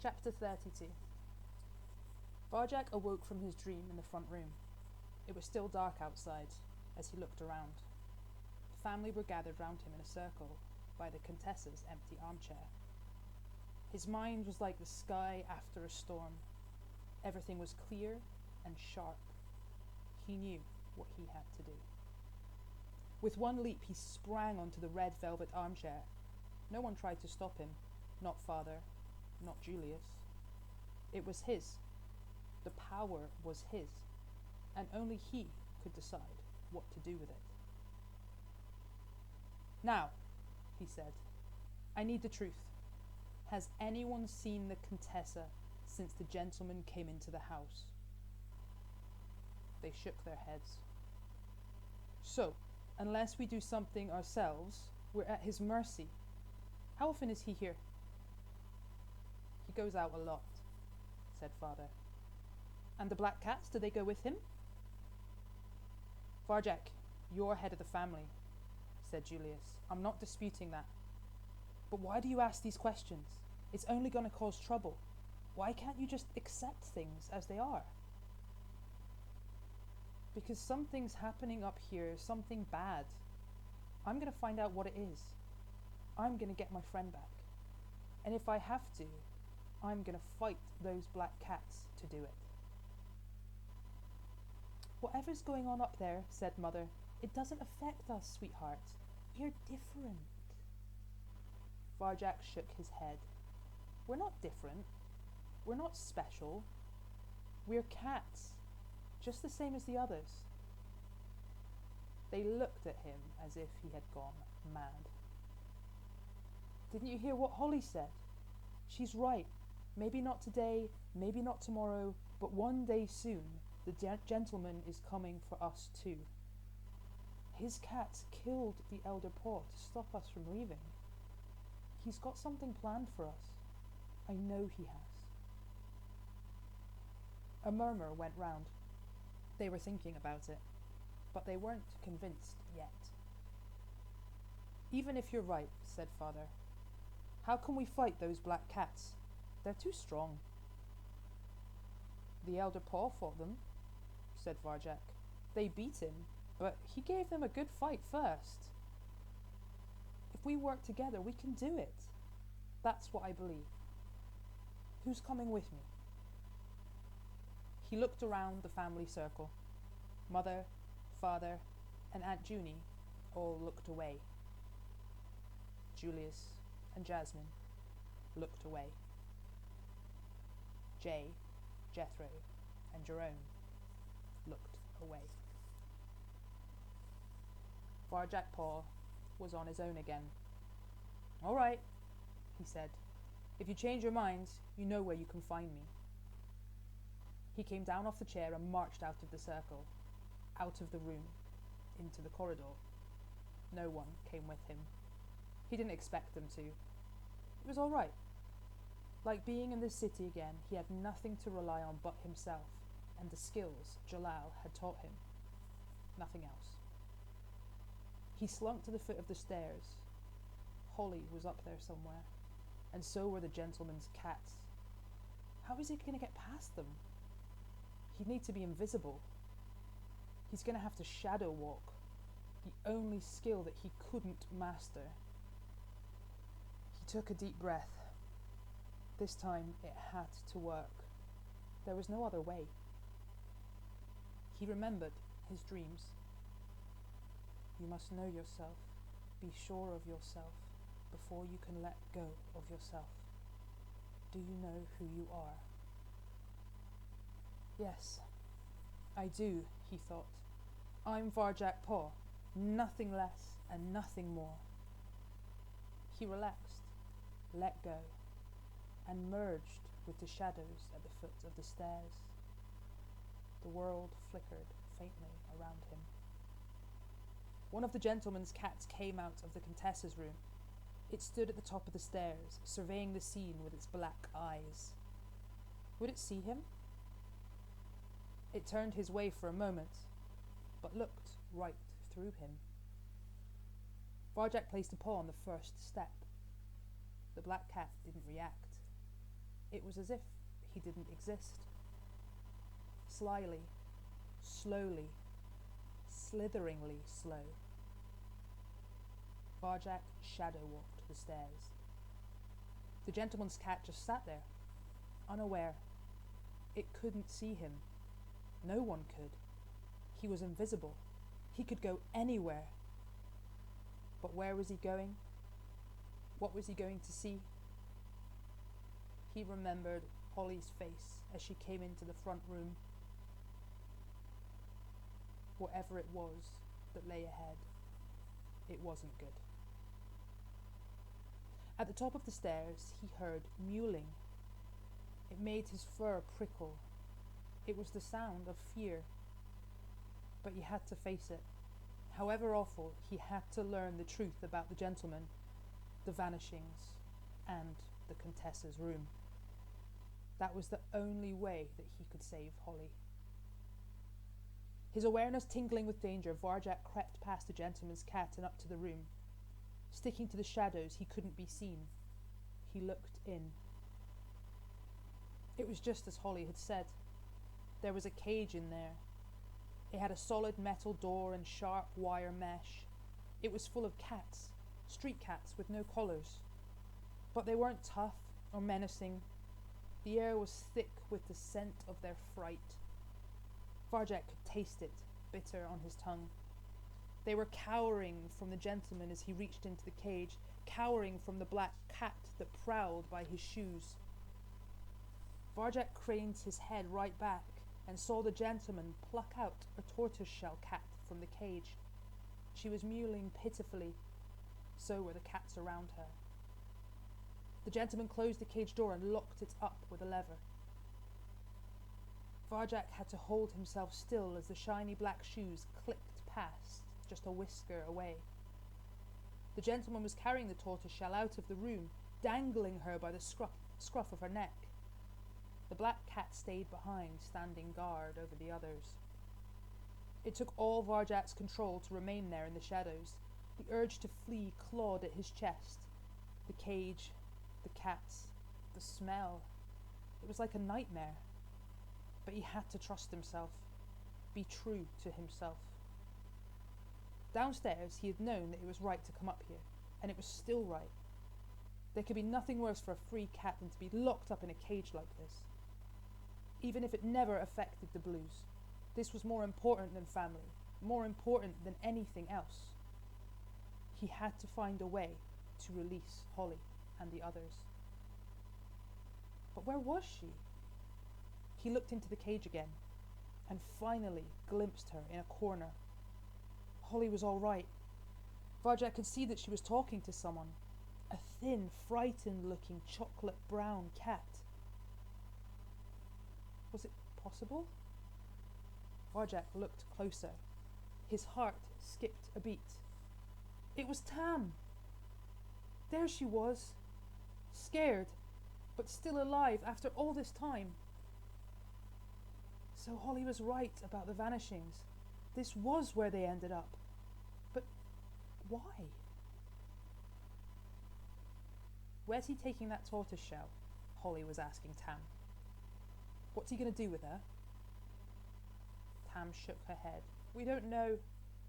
Chapter 32. Varjak awoke from his dream in the front room. It was still dark outside as he looked around. The family were gathered round him in a circle by the Contessa's empty armchair. His mind was like the sky after a storm. Everything was clear and sharp. He knew what he had to do. With one leap he sprang onto the red velvet armchair. No one tried to stop him. Not father, not Julius. It was his. The power was his, and only he could decide what to do with it. "Now," he said, "I need the truth. Has anyone seen the Contessa since the gentleman came into the house?" They shook their heads. "So, unless we do something ourselves, we're at his mercy. How often is he here?" "He goes out a lot," said father. "And the black cats, do they go with him?" "Varjak, you're head of the family," said Julius. "I'm not disputing that. But why do you ask these questions? It's only going to cause trouble. Why can't you just accept things as they are?" "Because something's happening up here, something bad. I'm going to find out what it is. I'm going to get my friend back. And if I have to, I'm going to fight those black cats to do it." "Whatever's going on up there," said Mother, "it doesn't affect us, sweetheart. We're different." Varjak shook his head. "We're not different. We're not special. We're cats, just the same as the others." They looked at him as if he had gone mad. "Didn't you hear what Holly said? She's right. Maybe not today, maybe not tomorrow, but one day soon, the gentleman is coming for us too. His cats killed the elder paw to stop us from leaving. He's got something planned for us. I know he has." A murmur went round. They were thinking about it, but they weren't convinced yet. "Even if you're right," said father, "how can we fight those black cats? They're too strong." "The elder paw fought them," said Varjak. "They beat him, but he gave them a good fight first. If we work together, we can do it. That's what I believe. Who's coming with me?" He looked around the family circle. Mother, father, and Aunt Junie all looked away. Julius and Jasmine looked away. Jay, Jethro, and Jerome looked away. Varjak Paw was on his own again. "All right," he said. "If you change your minds, you know where you can find me." He came down off the chair and marched out of the circle, out of the room, into the corridor. No one came with him. He didn't expect them to. It was all right. Like being in the city again, he had nothing to rely on but himself and the skills Jalal had taught him. Nothing else. He slunk to the foot of the stairs. Holly was up there somewhere, and so were the gentleman's cats. How was he going to get past them? He'd need to be invisible. He's going to have to shadow walk, the only skill that he couldn't master. He took a deep breath. This time it had to work. There was no other way. He remembered his dreams. You must know yourself, be sure of yourself, before you can let go of yourself. Do you know who you are? Yes, I do, he thought. I'm Varjak Paw, nothing less and nothing more. He relaxed, let go, and merged with the shadows at the foot of the stairs. The world flickered faintly around him. One of the gentleman's cats came out of the Contessa's room. It stood at the top of the stairs, surveying the scene with its black eyes. Would it see him? It turned his way for a moment, but looked right through him. Varjak placed a paw on the first step. The black cat didn't react. It was as if he didn't exist. Slyly, slowly, slitheringly slow, Varjak shadow-walked the stairs. The gentleman's cat just sat there, unaware. It couldn't see him. No one could. He was invisible. He could go anywhere. But where was he going? What was he going to see? He remembered Holly's face as she came into the front room. Whatever it was that lay ahead, it wasn't good. At the top of the stairs, he heard mewling. It made his fur prickle. It was the sound of fear. But he had to face it. However awful, he had to learn the truth about the gentleman, the vanishings, and the Contessa's room. That was the only way that he could save Holly. His awareness tingling with danger, Varjak crept past the gentleman's cat and up to the room. Sticking to the shadows, he couldn't be seen. He looked in. It was just as Holly had said. There was a cage in there. It had a solid metal door and sharp wire mesh. It was full of cats, street cats with no collars. But they weren't tough or menacing. The air was thick with the scent of their fright. Varjak could taste it, bitter on his tongue. They were cowering from the gentleman as he reached into the cage, cowering from the black cat that prowled by his shoes. Varjak craned his head right back and saw the gentleman pluck out a tortoiseshell cat from the cage. She was mewling pitifully. So were the cats around her. The gentleman closed the cage door and locked it up with a lever. Varjak had to hold himself still as the shiny black shoes clicked past, just a whisker away. The gentleman was carrying the tortoiseshell out of the room, dangling her by the scruff of her neck. The black cat stayed behind, standing guard over the others. It took all Varjak's control to remain there in the shadows. The urge to flee clawed at his chest. The cage, the cats, the smell. It was like a nightmare. But he had to trust himself, be true to himself. Downstairs, he had known that it was right to come up here, and it was still right. There could be nothing worse for a free cat than to be locked up in a cage like this. Even if it never affected the Blues, this was more important than family, more important than anything else. He had to find a way to release Holly and the others. But where was she? He looked into the cage again, and finally glimpsed her in a corner. Holly was all right. Varjak could see that she was talking to someone, a thin, frightened-looking chocolate-brown cat. Was it possible? Varjak looked closer. His heart skipped a beat. It was Tam! There she was, scared, but still alive after all this time. So Holly was right about the vanishings. This was where they ended up. But why? Where's he taking that tortoiseshell? Holly was asking Tam. What's he going to do with her? Tam shook her head. We don't know,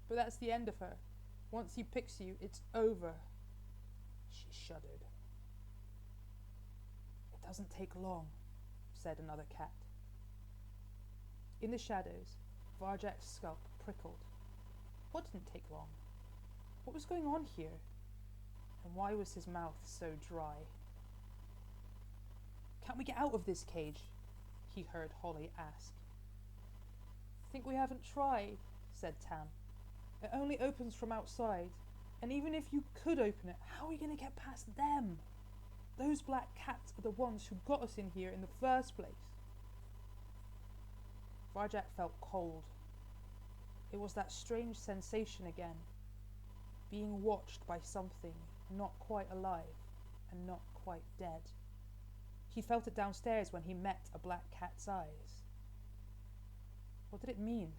but that's the end of her. Once he picks you, it's over. She shuddered. It doesn't take long, said another cat. In the shadows, Varjak's scalp prickled. What didn't take long? What was going on here? And why was his mouth so dry? Can't we get out of this cage? He heard Holly ask. Think we haven't tried, said Tam. It only opens from outside, and even if you could open it, how are we going to get past them? Those black cats are the ones who got us in here in the first place. Varjak felt cold. It was that strange sensation again, being watched by something not quite alive and not quite dead. He felt it downstairs when he met a black cat's eyes. What did it mean?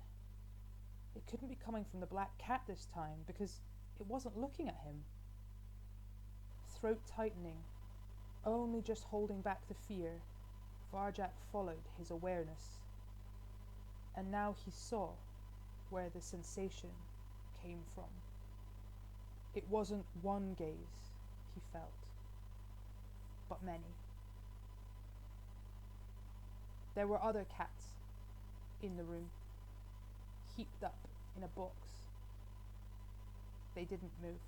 It couldn't be coming from the black cat this time because it wasn't looking at him. Throat tightening, only just holding back the fear, Varjak followed his awareness, and now he saw where the sensation came from. It wasn't one gaze he felt, but many. There were other cats in the room, heaped up in a box. They didn't move,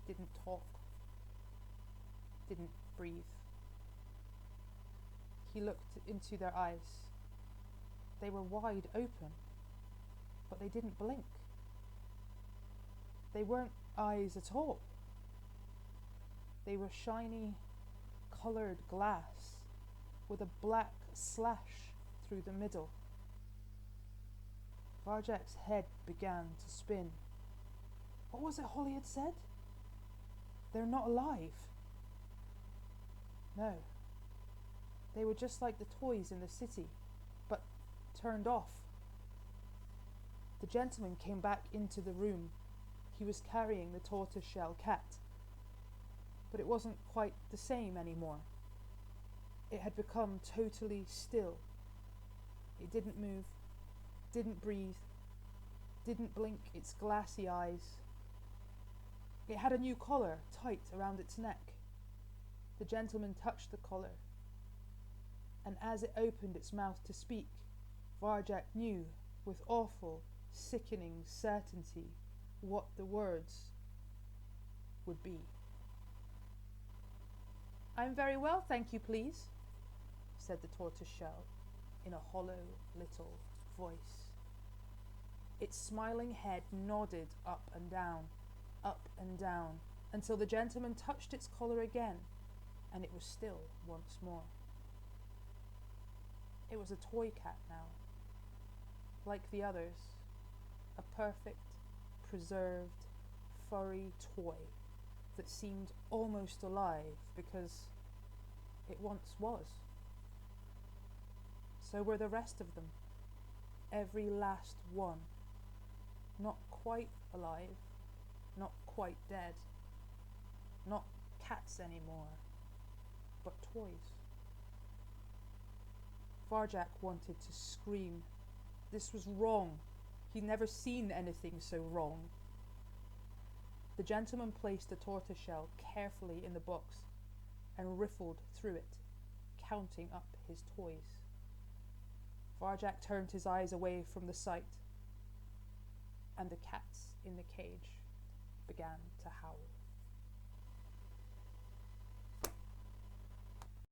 didn't talk, didn't breathe. He looked into their eyes. They were wide open, but they didn't blink. They weren't eyes at all. They were shiny, coloured glass with a black slash through the middle. Varjak's head began to spin. What was it Holly had said? They're not alive. No. They were just like the toys in the city, but turned off. The gentleman came back into the room. He was carrying the tortoiseshell cat. But it wasn't quite the same anymore. It had become totally still. It didn't move, didn't breathe, didn't blink its glassy eyes. It had a new collar tight around its neck. The gentleman touched the collar, and as it opened its mouth to speak, Varjak knew with awful, sickening certainty what the words would be. "I'm very well, thank you, please," said the tortoiseshell in a hollow little voice. Its smiling head nodded up and down, until the gentleman touched its collar again, and it was still once more. It was a toy cat now, like the others, a perfect, preserved, furry toy that seemed almost alive because it once was. So were the rest of them, every last one, not quite alive, not quite dead, not cats anymore, but toys. Varjak wanted to scream. This was wrong. He'd never seen anything so wrong. The gentleman placed the tortoiseshell carefully in the box and riffled through it, counting up his toys. Varjak turned his eyes away from the sight, and the cats in the cage began to howl.